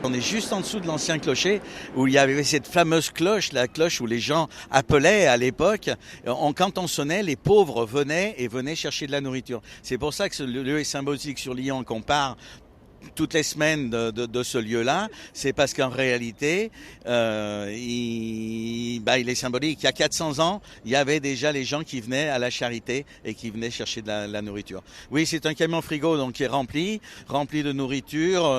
On est juste en dessous de l'ancien clocher où il y avait cette fameuse cloche, la cloche où les gens appelaient à l'époque. Quand on sonnait, les pauvres venaient chercher de la nourriture. C'est pour ça que ce lieu est symbolique sur Lyon, qu'on part toutes les semaines de ce lieu-là. C'est parce qu'en réalité, il est symbolique. Il y a 400 ans, il y avait déjà les gens qui venaient à la charité et qui venaient chercher de la nourriture. Oui, c'est un camion frigo donc qui est rempli de nourriture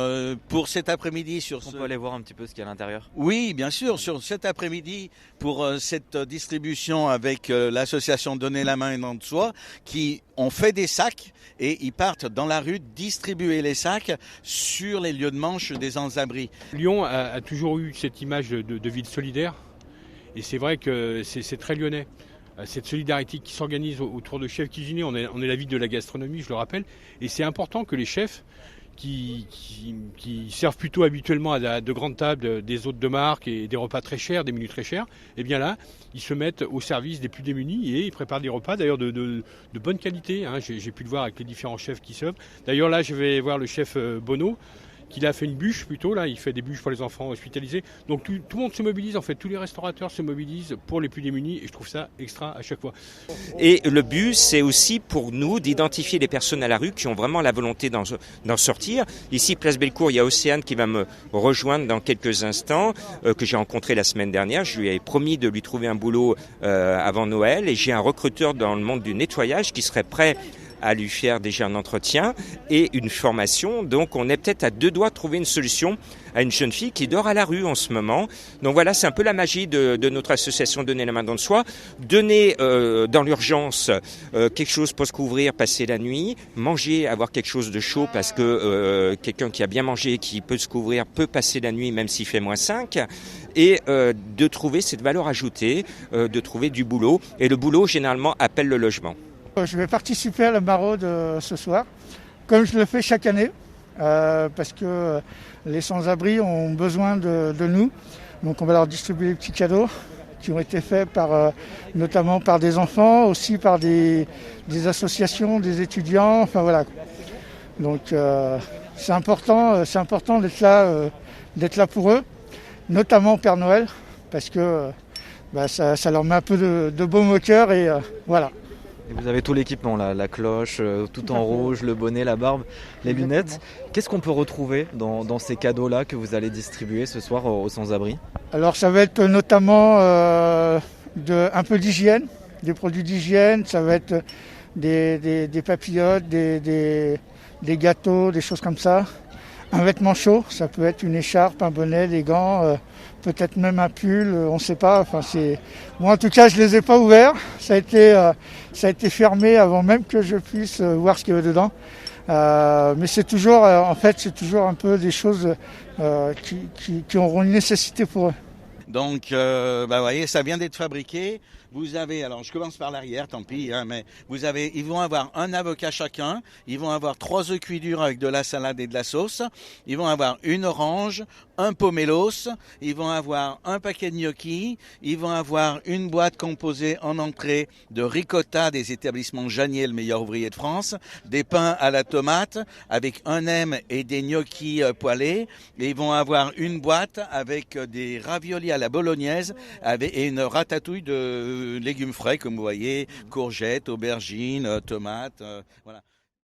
pour cet après-midi. On peut aller voir un petit peu ce qu'il y a à l'intérieur. Oui, bien sûr, sur cet après-midi pour cette distribution avec l'association Donner la main et non de soi, qui ont fait des sacs et ils partent dans la rue distribuer les sacs sur les lieux de manche des sans-abri. Lyon a toujours eu cette image de ville solidaire et c'est vrai que c'est très lyonnais. Cette solidarité qui s'organise autour de chefs cuisiniers, on est la ville de la gastronomie, je le rappelle, et c'est important que les chefs qui servent plutôt habituellement à de grandes tables, des hôtes de marque et des repas très chers, des menus très chers, et bien là, ils se mettent au service des plus démunis et ils préparent des repas d'ailleurs de bonne qualité. J'ai pu le voir avec les différents chefs qui servent. D'ailleurs là, je vais voir le chef Bono, qui a fait une bûche plutôt, là, il fait des bûches pour les enfants hospitalisés. Donc tout le monde se mobilise, en fait, tous les restaurateurs se mobilisent pour les plus démunis et je trouve ça extra à chaque fois. Et le but, c'est aussi pour nous d'identifier les personnes à la rue qui ont vraiment la volonté d'en sortir. Ici, Place Bellecour, il y a Océane qui va me rejoindre dans quelques instants, que j'ai rencontré la semaine dernière. Je lui ai promis de lui trouver un boulot avant Noël et j'ai un recruteur dans le monde du nettoyage qui serait prêt à lui faire déjà un entretien et une formation. Donc on est peut-être à deux doigts de trouver une solution à une jeune fille qui dort à la rue en ce moment. Donc voilà, c'est un peu la magie de notre association Donner la main dans le soi. Donner dans l'urgence quelque chose pour se couvrir, passer la nuit, manger, avoir quelque chose de chaud parce que quelqu'un qui a bien mangé, qui peut se couvrir, peut passer la nuit même s'il fait -5 et de trouver cette valeur ajoutée, de trouver du boulot. Et le boulot généralement appelle le logement. Je vais participer à la maraude ce soir, comme je le fais chaque année, parce que les sans-abri ont besoin de nous. Donc on va leur distribuer des petits cadeaux qui ont été faits notamment par des enfants, aussi par des associations, des étudiants, enfin voilà. Donc c'est important d'être là pour eux, notamment au Père Noël, parce que ça leur met un peu de baume au cœur et voilà. Et vous avez tout l'équipement, la cloche, tout en rouge, le bonnet, la barbe, les lunettes. Qu'est-ce qu'on peut retrouver dans ces cadeaux-là que vous allez distribuer ce soir aux sans-abri ? Alors ça va être notamment un peu d'hygiène, des produits d'hygiène, ça va être des papillotes, des gâteaux, des choses comme ça. Un vêtement chaud, ça peut être une écharpe, un bonnet, des gants, peut-être même un pull, on ne sait pas. Moi en tout cas je les ai pas ouverts, ça a été fermé avant même que je puisse voir ce qu'il y avait dedans. Mais c'est toujours un peu des choses qui auront une nécessité pour eux. Donc, vous voyez, ça vient d'être fabriqué. Vous avez, alors je commence par l'arrière, tant pis, mais ils vont avoir un avocat chacun, ils vont avoir 3 œufs cuits durs avec de la salade et de la sauce, ils vont avoir une orange, un pomelos, ils vont avoir un paquet de gnocchis, ils vont avoir une boîte composée en entrée de ricotta des établissements Janier, le meilleur ouvrier de France, des pains à la tomate avec un M et des gnocchis poêlés, et ils vont avoir une boîte avec des raviolis à la bolognaise et une ratatouille de légumes frais, comme vous voyez, courgettes, aubergines, tomates, voilà.